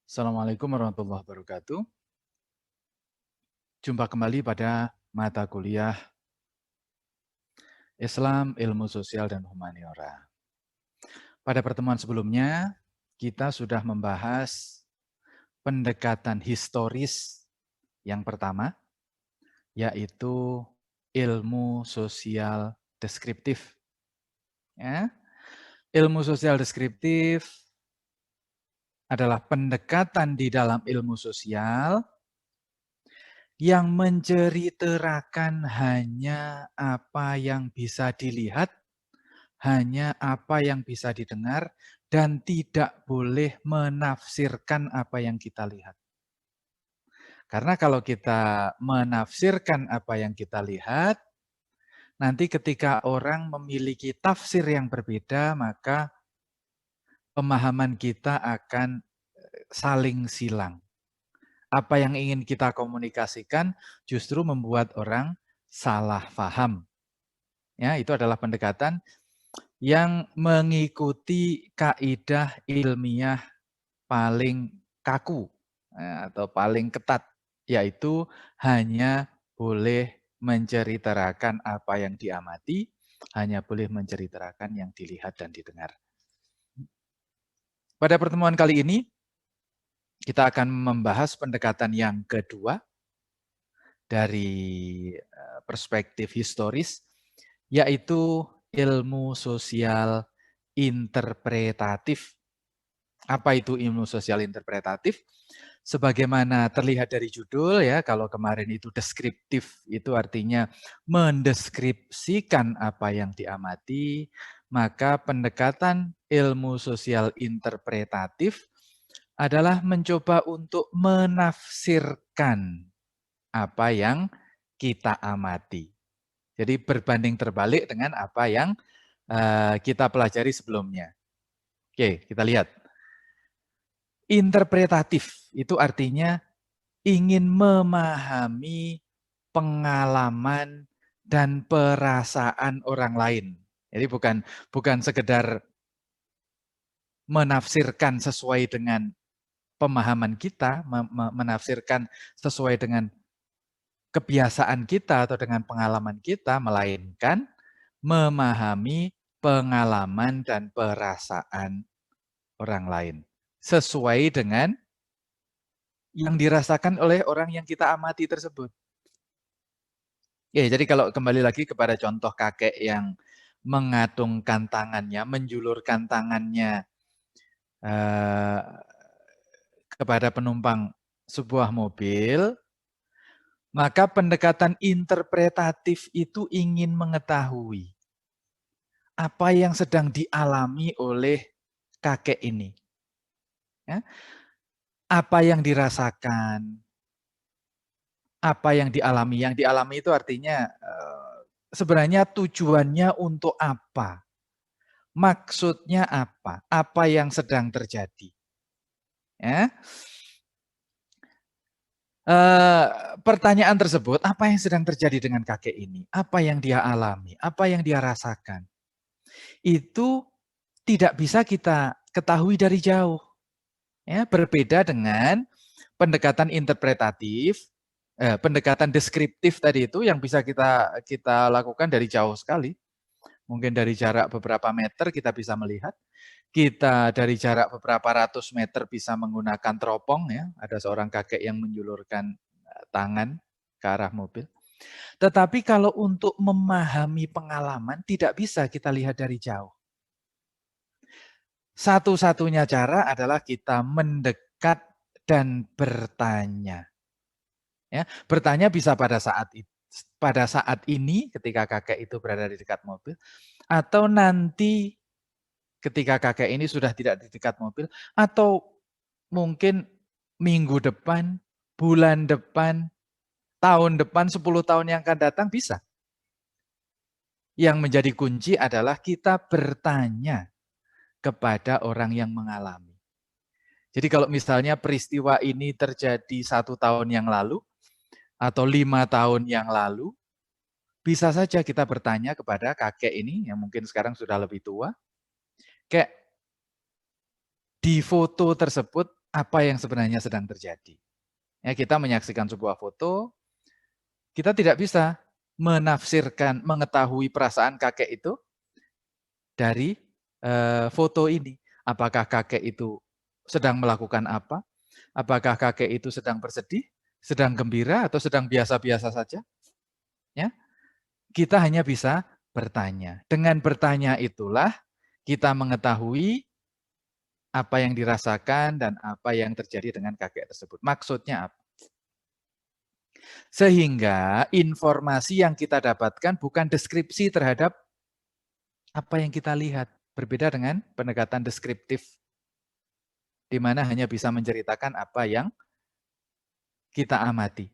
Assalamualaikum warahmatullahi wabarakatuh. Jumpa kembali pada mata kuliah Islam, Ilmu Sosial, dan Humaniora. Pada pertemuan sebelumnya, kita sudah membahas pendekatan historis yang pertama, yaitu ilmu sosial deskriptif. Ya. Ilmu sosial deskriptif adalah pendekatan di dalam ilmu sosial yang menceritakan hanya apa yang bisa dilihat, hanya apa yang bisa didengar, dan tidak boleh menafsirkan apa yang kita lihat. Karena kalau kita menafsirkan apa yang kita lihat, nanti ketika orang memiliki tafsir yang berbeda, maka pemahaman kita akan saling silang. Apa yang ingin kita komunikasikan justru membuat orang salah paham. Ya, itu adalah pendekatan yang mengikuti kaidah ilmiah paling kaku atau paling ketat, yaitu hanya boleh menceritakan apa yang diamati, hanya boleh menceritakan yang dilihat dan didengar. Pada pertemuan kali ini, kita akan membahas pendekatan yang kedua dari perspektif historis, yaitu ilmu sosial interpretatif. Apa itu ilmu sosial interpretatif? Sebagaimana terlihat dari judul ya, kalau kemarin itu deskriptif, itu artinya mendeskripsikan apa yang diamati, maka pendekatan ilmu sosial interpretatif adalah mencoba untuk menafsirkan apa yang kita amati. Jadi berbanding terbalik dengan apa yang kita pelajari sebelumnya. Oke, kita lihat. Interpretatif itu artinya ingin memahami pengalaman dan perasaan orang lain. Jadi bukan sekedar menafsirkan sesuai dengan pemahaman kita, menafsirkan sesuai dengan kebiasaan kita atau dengan pengalaman kita, melainkan memahami pengalaman dan perasaan orang lain sesuai dengan yang dirasakan oleh orang yang kita amati tersebut. Ya, jadi kalau kembali lagi kepada contoh kakek yang mengatungkan tangannya, menjulurkan tangannya kepada penumpang sebuah mobil, maka pendekatan interpretatif itu ingin mengetahui apa yang sedang dialami oleh kakek ini. Ya. Apa yang dirasakan, apa yang dialami. Yang dialami itu artinya sebenarnya tujuannya untuk apa? Maksudnya apa? Apa yang sedang terjadi? Ya. Pertanyaan tersebut, apa yang sedang terjadi dengan kakek ini? Apa yang dia alami? Apa yang dia rasakan? Itu tidak bisa kita ketahui dari jauh. Ya, berbeda dengan pendekatan interpretatif, pendekatan deskriptif tadi itu yang bisa kita lakukan dari jauh sekali. Mungkin dari jarak beberapa meter kita bisa melihat. Kita dari jarak beberapa ratus meter bisa menggunakan teropong ya. Ada seorang kakek yang menjulurkan tangan ke arah mobil. Tetapi kalau untuk memahami pengalaman tidak bisa kita lihat dari jauh. Satu-satunya cara adalah kita mendekat dan bertanya. Ya, bertanya bisa pada saat ini ketika kakek itu berada di dekat mobil, atau nanti ketika kakek ini sudah tidak di dekat mobil, atau mungkin minggu depan, bulan depan, tahun depan, 10 tahun yang akan datang bisa. Yang menjadi kunci adalah kita bertanya kepada orang yang mengalami. Jadi kalau misalnya peristiwa ini terjadi 1 tahun yang lalu, atau 5 tahun yang lalu, bisa saja kita bertanya kepada kakek ini yang mungkin sekarang sudah lebih tua, kayak di foto tersebut apa yang sebenarnya sedang terjadi. Ya, kita menyaksikan sebuah foto, kita tidak bisa menafsirkan, mengetahui perasaan kakek itu dari foto ini. Apakah kakek itu sedang melakukan apa? Apakah kakek itu sedang bersedih, sedang gembira, atau sedang biasa-biasa saja? Ya, kita hanya bisa bertanya. Dengan bertanya itulah kita mengetahui apa yang dirasakan dan apa yang terjadi dengan kakek tersebut. Maksudnya apa? Sehingga informasi yang kita dapatkan bukan deskripsi terhadap apa yang kita lihat. Berbeda dengan pendekatan deskriptif, di mana hanya bisa menceritakan apa yang kita amati.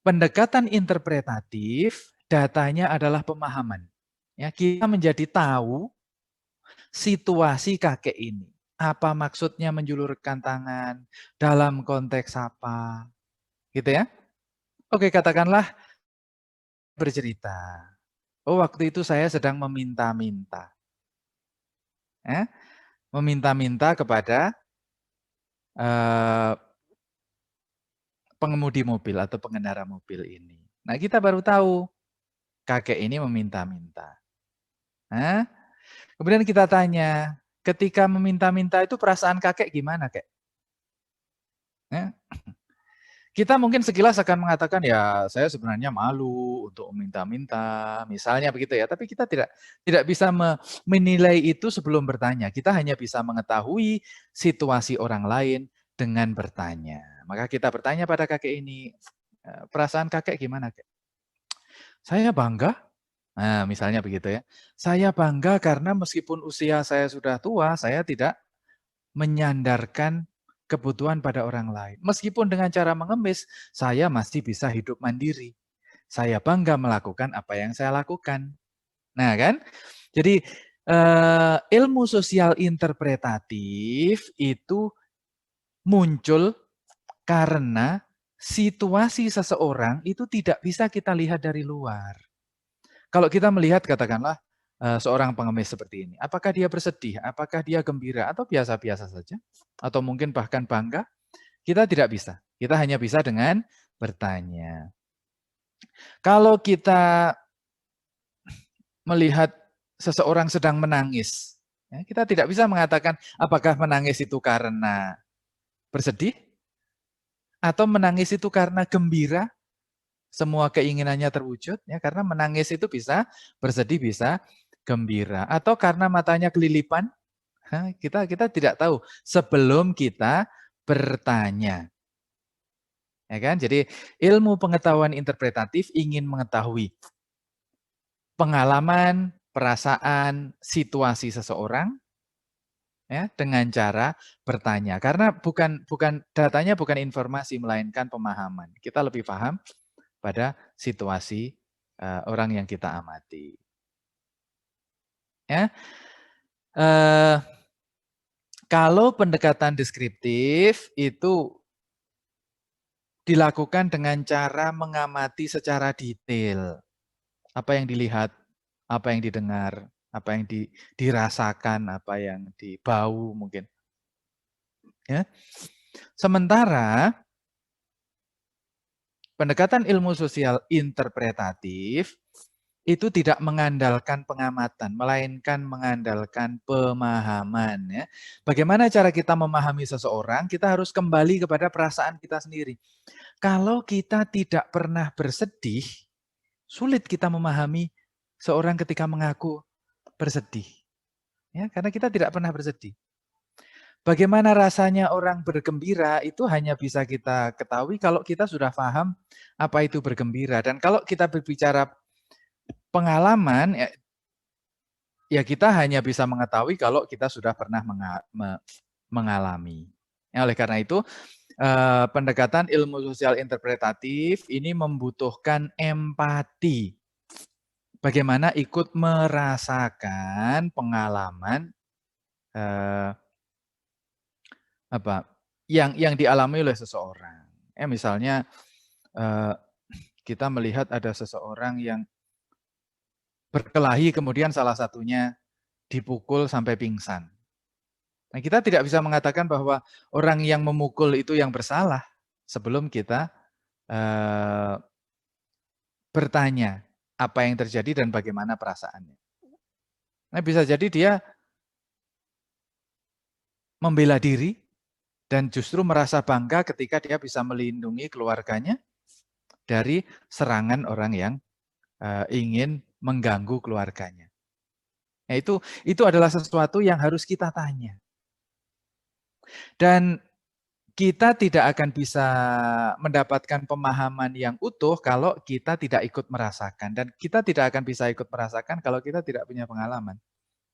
Pendekatan interpretatif, datanya adalah pemahaman. Ya, kita menjadi tahu situasi kakek ini. Apa maksudnya menjulurkan tangan, dalam konteks apa, gitu ya. Oke, katakanlah bercerita. Oh, waktu itu saya sedang meminta-minta. Meminta-minta kepada pengemudi mobil atau pengendara mobil ini. Nah, kita baru tahu kakek ini meminta-minta. Kemudian kita tanya, ketika meminta-minta itu perasaan kakek gimana, Kek? Kita mungkin sekilas akan mengatakan, ya saya sebenarnya malu untuk meminta-minta, misalnya begitu ya. Tapi kita tidak bisa menilai itu sebelum bertanya. Kita hanya bisa mengetahui situasi orang lain dengan bertanya. Maka kita bertanya pada kakek ini, perasaan kakek gimana, Kek? Saya bangga. Nah, misalnya begitu ya. Saya bangga karena meskipun usia saya sudah tua, saya tidak menyandarkan kebutuhan pada orang lain. Meskipun dengan cara mengemis, saya masih bisa hidup mandiri. Saya bangga melakukan apa yang saya lakukan. Nah kan, jadi ilmu sosial interpretatif itu muncul karena situasi seseorang itu tidak bisa kita lihat dari luar. Kalau kita melihat katakanlah seorang pengemis seperti ini, apakah dia bersedih, apakah dia gembira, atau biasa-biasa saja, atau mungkin bahkan bangga, kita tidak bisa. Kita hanya bisa dengan bertanya. Kalau kita melihat seseorang sedang menangis, ya, kita tidak bisa mengatakan apakah menangis itu karena bersedih, atau menangis itu karena gembira, semua keinginannya terwujud, ya, karena menangis itu bisa bersedih, bisa gembira, atau karena matanya kelilipan. Kita tidak tahu sebelum kita bertanya. Ya kan? Jadi ilmu pengetahuan interpretatif ingin mengetahui pengalaman, perasaan, situasi seseorang ya dengan cara bertanya. Karena bukan datanya bukan informasi melainkan pemahaman. Kita lebih paham pada situasi orang yang kita amati. Ya. Kalau pendekatan deskriptif itu dilakukan dengan cara mengamati secara detail. Apa yang dilihat, apa yang didengar, apa yang dirasakan, apa yang dibau mungkin. Ya. Sementara pendekatan ilmu sosial interpretatif itu tidak mengandalkan pengamatan, melainkan mengandalkan pemahaman. Ya. Bagaimana cara kita memahami seseorang, kita harus kembali kepada perasaan kita sendiri. Kalau kita tidak pernah bersedih, sulit kita memahami seorang ketika mengaku bersedih. Ya, karena kita tidak pernah bersedih. Bagaimana rasanya orang bergembira itu hanya bisa kita ketahui kalau kita sudah paham apa itu bergembira. Dan kalau kita berbicara pengalaman, ya kita hanya bisa mengetahui kalau kita sudah pernah mengalami. Ya, oleh karena itu, pendekatan ilmu sosial interpretatif ini membutuhkan empati. Bagaimana ikut merasakan pengalaman yang dialami oleh seseorang. Misalnya kita melihat ada seseorang yang berkelahi kemudian salah satunya dipukul sampai pingsan. Nah, kita tidak bisa mengatakan bahwa orang yang memukul itu yang bersalah sebelum kita bertanya apa yang terjadi dan bagaimana perasaannya. Nah, bisa jadi dia membela diri dan justru merasa bangga ketika dia bisa melindungi keluarganya dari serangan orang yang ingin mengganggu keluarganya. Nah, itu adalah sesuatu yang harus kita tanya. Dan kita tidak akan bisa mendapatkan pemahaman yang utuh kalau kita tidak ikut merasakan. Dan kita tidak akan bisa ikut merasakan kalau kita tidak punya pengalaman.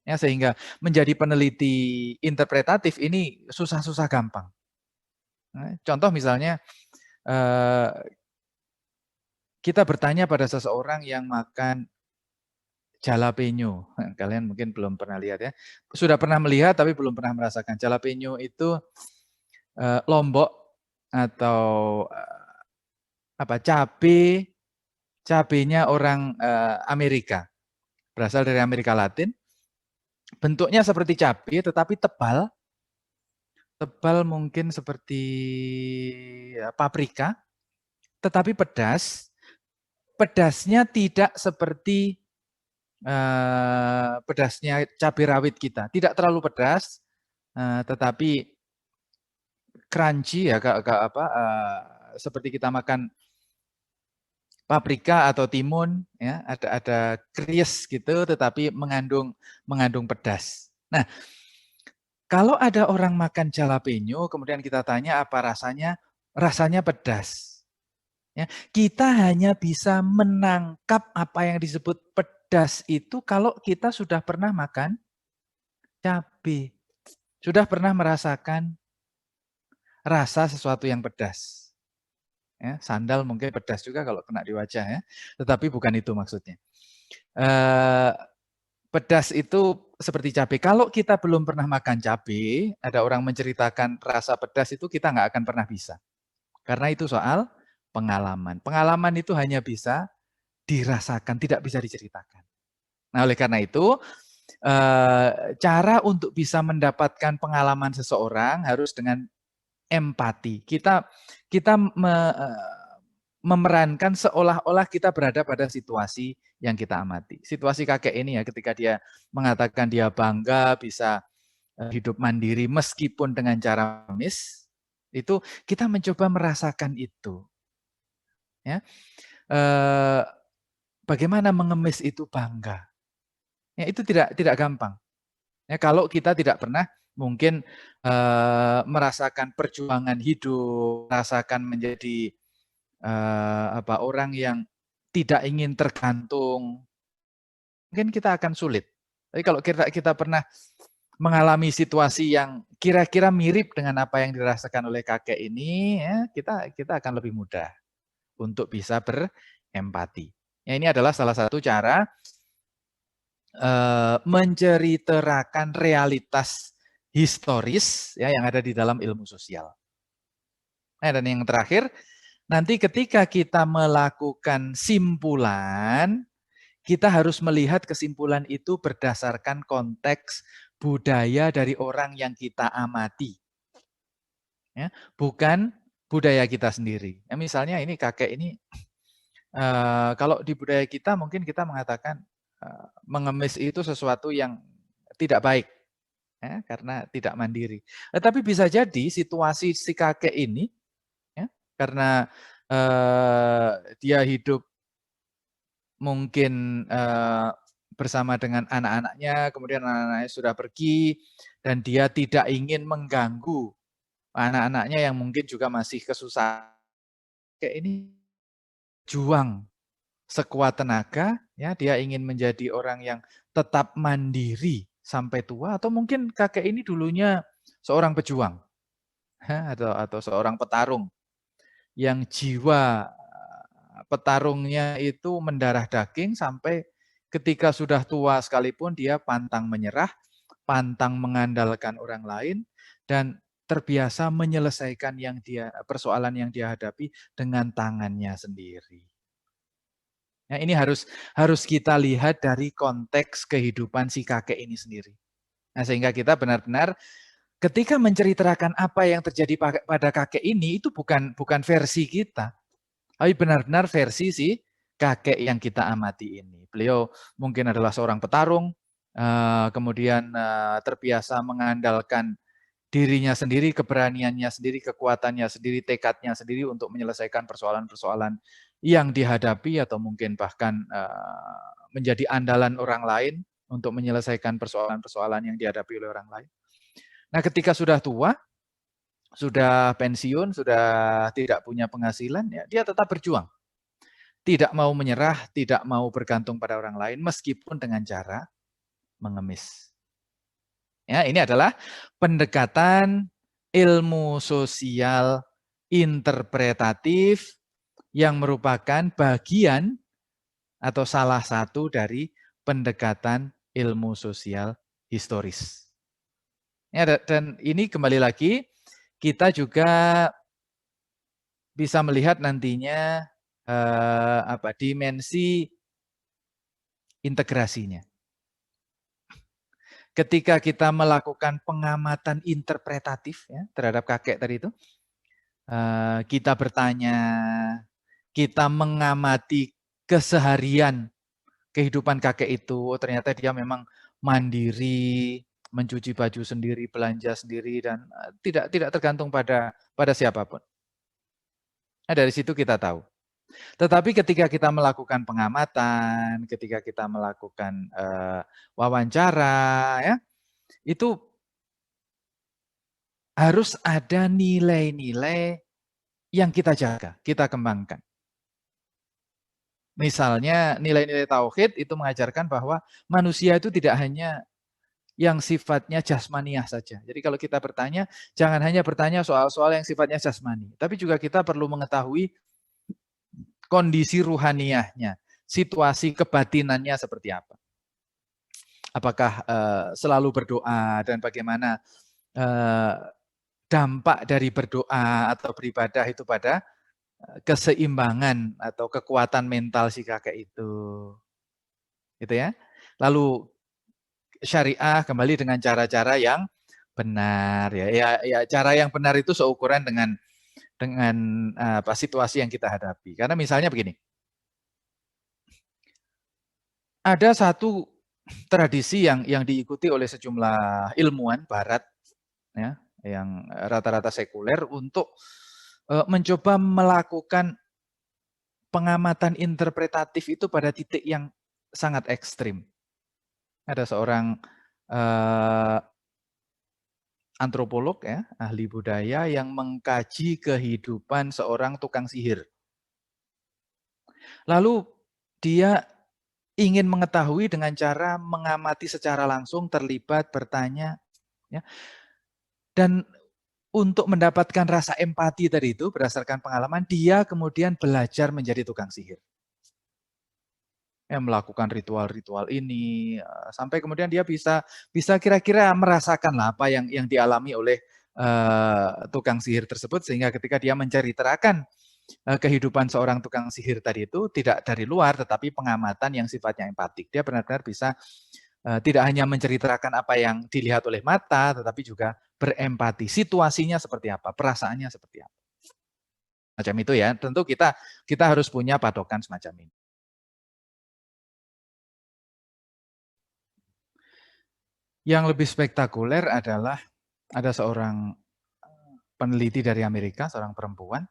Ya, sehingga menjadi peneliti interpretatif ini susah-susah gampang. Nah, contoh misalnya, kita bertanya pada seseorang yang makan jalapeno. Kalian mungkin belum pernah lihat ya. Sudah pernah melihat tapi belum pernah merasakan. Jalapeno itu lombok atau cabenya orang Amerika. Berasal dari Amerika Latin. Bentuknya seperti cabai tetapi tebal. Tebal mungkin seperti paprika, tetapi pedas. Pedasnya tidak seperti pedasnya cabai rawit kita. Tidak terlalu pedas, tetapi crunchy ya, seperti kita makan paprika atau timun, ya, ada krius gitu, tetapi mengandung pedas. Nah, kalau ada orang makan jalapeno, kemudian kita tanya apa rasanya, rasanya pedas. Ya, kita hanya bisa menangkap apa yang disebut pedas itu kalau kita sudah pernah makan cabai, sudah pernah merasakan rasa sesuatu yang pedas. Ya, sandal mungkin pedas juga kalau kena di wajah ya, tetapi bukan itu maksudnya. Pedas itu seperti cabai. Kalau kita belum pernah makan cabai, ada orang menceritakan rasa pedas itu kita nggak akan pernah bisa. Karena itu soal pengalaman. Pengalaman itu hanya bisa dirasakan, tidak bisa diceritakan. Nah, oleh karena itu, cara untuk bisa mendapatkan pengalaman seseorang harus dengan empati. Kita memerankan seolah-olah kita berada pada situasi yang kita amati. Situasi kakek ini ya, ketika dia mengatakan dia bangga bisa hidup mandiri meskipun dengan cara mengemis, itu kita mencoba merasakan itu. Ya, bagaimana mengemis itu bangga? Ya, itu tidak gampang. Ya, kalau kita tidak pernah mungkin merasakan perjuangan hidup, merasakan menjadi orang yang tidak ingin tergantung, mungkin kita akan sulit. Tapi kalau kita pernah mengalami situasi yang kira-kira mirip dengan apa yang dirasakan oleh kakek ini, ya, kita akan lebih mudah untuk bisa berempati. Ya, ini adalah salah satu cara menceritakan realitas historis ya yang ada di dalam ilmu sosial. Nah, dan yang terakhir, nanti ketika kita melakukan simpulan, kita harus melihat kesimpulan itu berdasarkan konteks budaya dari orang yang kita amati. Ya, bukan budaya kita sendiri. Ya, misalnya ini kakek ini, kalau di budaya kita mungkin kita mengatakan mengemis itu sesuatu yang tidak baik. Ya, karena tidak mandiri. Tapi bisa jadi situasi si kakek ini, ya, karena dia hidup mungkin bersama dengan anak-anaknya, kemudian anak-anaknya sudah pergi, dan dia tidak ingin mengganggu anak-anaknya yang mungkin juga masih kesusahan. Kayak ini juang sekuat tenaga, ya dia ingin menjadi orang yang tetap mandiri sampai tua, atau mungkin kakek ini dulunya seorang pejuang atau seorang petarung yang jiwa petarungnya itu mendarah daging sampai ketika sudah tua sekalipun dia pantang menyerah, pantang mengandalkan orang lain, dan terbiasa menyelesaikan persoalan yang dia hadapi dengan tangannya sendiri. Ya, ini harus kita lihat dari konteks kehidupan si kakek ini sendiri. Nah, sehingga kita benar-benar ketika menceritakan apa yang terjadi pada kakek ini, itu bukan versi kita, tapi benar-benar versi si kakek yang kita amati ini. Beliau mungkin adalah seorang petarung, kemudian terbiasa mengandalkan dirinya sendiri, keberaniannya sendiri, kekuatannya sendiri, tekadnya sendiri untuk menyelesaikan persoalan-persoalan yang dihadapi atau mungkin bahkan menjadi andalan orang lain untuk menyelesaikan persoalan-persoalan yang dihadapi oleh orang lain. Nah, ketika sudah tua, sudah pensiun, sudah tidak punya penghasilan, ya dia tetap berjuang. Tidak mau menyerah, tidak mau bergantung pada orang lain, meskipun dengan cara mengemis. Ya, ini adalah pendekatan ilmu sosial interpretatif yang merupakan bagian atau salah satu dari pendekatan ilmu sosial historis. Ya, dan ini kembali lagi kita juga bisa melihat nantinya dimensi integrasinya. Ketika kita melakukan pengamatan interpretatif ya, terhadap kakek tadi itu, kita bertanya, kita mengamati keseharian kehidupan kakek itu, oh ternyata dia memang mandiri, mencuci baju sendiri, belanja sendiri, dan tidak tergantung pada siapapun. Nah, dari situ kita tahu. Tetapi ketika kita melakukan pengamatan, ketika kita melakukan wawancara, ya, itu harus ada nilai-nilai yang kita jaga, kita kembangkan. Misalnya nilai-nilai tauhid itu mengajarkan bahwa manusia itu tidak hanya yang sifatnya jasmaniah saja. Jadi kalau kita bertanya, jangan hanya bertanya soal-soal yang sifatnya jasmani, tapi juga kita perlu mengetahui kondisi ruhaniahnya, situasi kebatinannya seperti apa. Apakah selalu berdoa dan bagaimana dampak dari berdoa atau beribadah itu pada keseimbangan atau kekuatan mental si kakek itu. Gitu ya. Lalu syariah kembali dengan cara-cara yang benar ya. Ya cara yang benar itu seukuran dengan situasi yang kita hadapi. Karena misalnya begini. Ada satu tradisi yang diikuti oleh sejumlah ilmuwan barat ya, yang rata-rata sekuler untuk mencoba melakukan pengamatan interpretatif itu pada titik yang sangat ekstrim. Ada seorang antropolog ya, ahli budaya yang mengkaji kehidupan seorang tukang sihir. Lalu dia ingin mengetahui dengan cara mengamati secara langsung, terlibat, bertanya, ya. Dan untuk mendapatkan rasa empati tadi itu berdasarkan pengalaman, dia kemudian belajar menjadi tukang sihir. Ya, melakukan ritual-ritual ini sampai kemudian dia bisa kira-kira merasakan lah apa yang dialami oleh tukang sihir tersebut, sehingga ketika dia menceritakan kehidupan seorang tukang sihir tadi itu tidak dari luar tetapi pengamatan yang sifatnya empatik. Dia benar-benar bisa tidak hanya menceritakan apa yang dilihat oleh mata tetapi juga berempati. Situasinya seperti apa, perasaannya seperti apa. Macam itu ya. Tentu kita harus punya patokan semacam ini. Yang lebih spektakuler adalah ada seorang peneliti dari Amerika, seorang perempuan,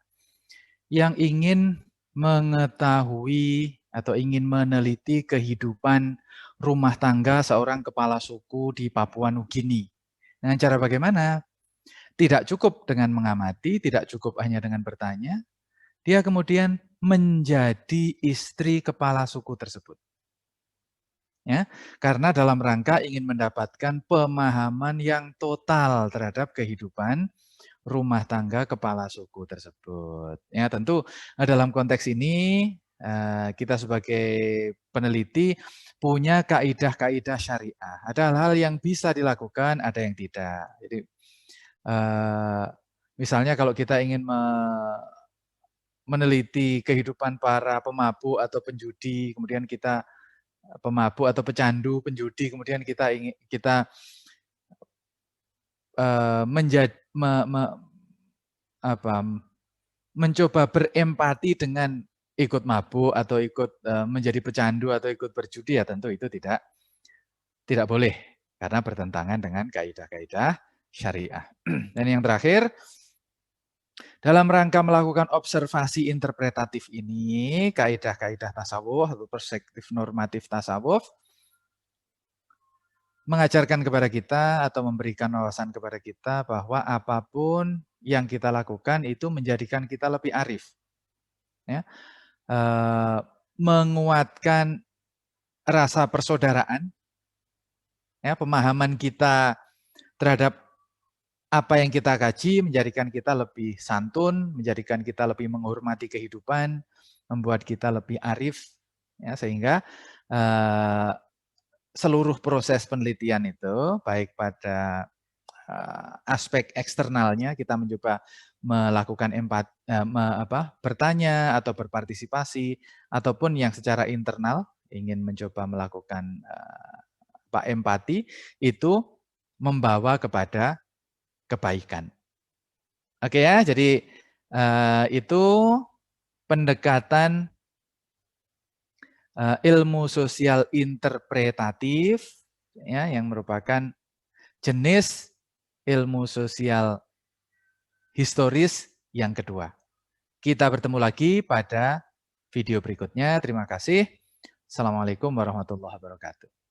yang ingin mengetahui atau ingin meneliti kehidupan rumah tangga seorang kepala suku di Papua Nugini. Dengan cara bagaimana? Tidak cukup dengan mengamati, tidak cukup hanya dengan bertanya, dia kemudian menjadi istri kepala suku tersebut. Ya, karena dalam rangka ingin mendapatkan pemahaman yang total terhadap kehidupan rumah tangga kepala suku tersebut. Ya, tentu dalam konteks ini kita sebagai peneliti punya kaidah-kaidah syariah. Ada hal-hal yang bisa dilakukan, ada yang tidak. Jadi misalnya kalau kita ingin meneliti kehidupan para pemabuk atau penjudi, kemudian kita pemabuk atau pecandu, penjudi, kemudian kita mencoba berempati dengan ikut mabuk atau ikut menjadi pecandu atau ikut berjudi, ya tentu itu tidak boleh karena bertentangan dengan kaidah-kaidah syariah. Dan yang terakhir, dalam rangka melakukan observasi interpretatif ini, kaidah-kaidah tasawuf atau perspektif normatif tasawuf mengajarkan kepada kita atau memberikan wawasan kepada kita bahwa apapun yang kita lakukan itu menjadikan kita lebih arif. Ya. Menguatkan rasa persaudaraan, ya, pemahaman kita terhadap apa yang kita kaji menjadikan kita lebih santun, menjadikan kita lebih menghormati kehidupan, membuat kita lebih arif, ya, sehingga seluruh proses penelitian itu, baik pada aspek eksternalnya, kita mencoba melakukan bertanya atau berpartisipasi, ataupun yang secara internal ingin mencoba melakukan empati, itu membawa kepada kebaikan. Oke ya, jadi itu pendekatan ilmu sosial interpretatif, ya, yang merupakan jenis ilmu sosial historis yang kedua. Kita bertemu lagi pada video berikutnya. Terima kasih. Assalamualaikum warahmatullahi wabarakatuh.